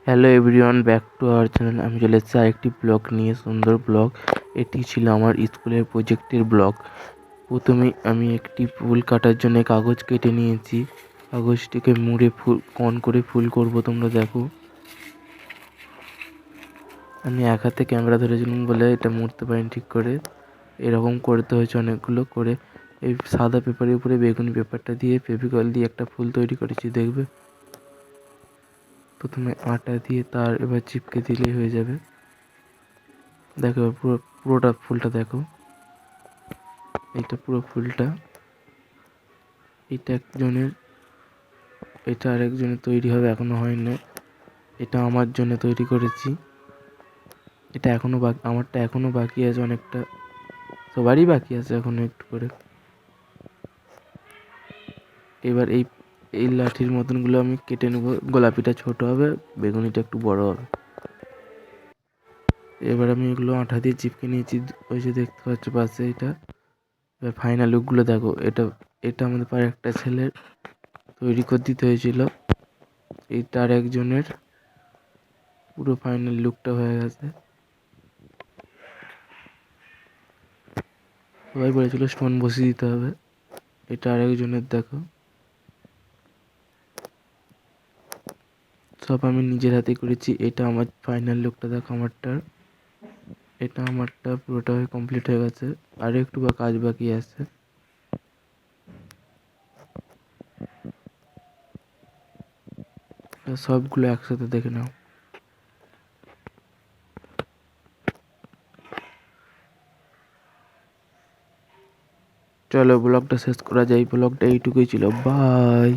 Hello everyone, back to our channel. আমি চলে এসেছি আরেকটি ব্লগ নিয়ে, সুন্দর ব্লগ। এটি ছিল আমার স্কুলের প্রজেক্টের ব্লগ। প্রথমে আমি একটি ফুল কাটার জন্য কাগজ কেটে নিয়েছি। কাগজটিকে মুড়ে কণ করে ফুল করব, তোমরা দেখো। আমি এক হাতে ক্যামেরা ধরেছিলাম বলে এটা মুড়তে পারিনি ঠিক করে। এরকম করতে হয়েছে অনেকগুলো করে। এই সাদা পেপারের উপরে বেগুনি পেপারটা দিয়ে ফেভিকল দিয়ে একটা ফুল তৈরি করেছি, দেখবে। প্রথমে আটা দিয়ে তার এবার চিপকে দিলেই হয়ে যাবে। দেখো পুরোটা ফুলটা দেখো। এইটা পুরো ফুলটা। এটা একজনের, এটা আরেকজনের তৈরি হবে, এখনো হয়নি। এটা আমার জন্য তৈরি করেছি। এটা এখনো বাকি, আমারটা এখনো বাকি আছে অনেকটা, সবারই বাকি আছে এখনো একটু করে। এবার এই এই লাঠির মতনগুলো আমি কেটে নেবো। গোলাপিটা ছোট হবে, বেগুনিটা একটু বড় হবে। এবার আমি এগুলো আঠা দিয়ে চিপকে নিয়েছি, ওই যে দেখতে পাচ্ছ পাশে এটা। এবার ফাইনাল লুকগুলো দেখো। এটা এটা আমাদের পাড়ার একটা ছেলের তৈরি করে দিতে হয়েছিল। এইটা আর একজনের। পুরো ফাইনাল লুকটা হয়ে গেছে। সবাই বলেছিল স্টোন বসিয়ে দিতে হবে। এটা আর একজনের, দেখো। সব আমি নিজের হাতে করেছি। এটা আমার ফাইনাল লুকটা দেখো আমারটার। এটা আমারটা পুরোটা কমপ্লিট হয়ে গেছে, আর একটু কাজ বাকি আছে। সবগুলো একসাথে দেখে নাও। চলো ব্লগটা শেষ করা যায়। ব্লগটা এইটুকুই ছিল, বাই।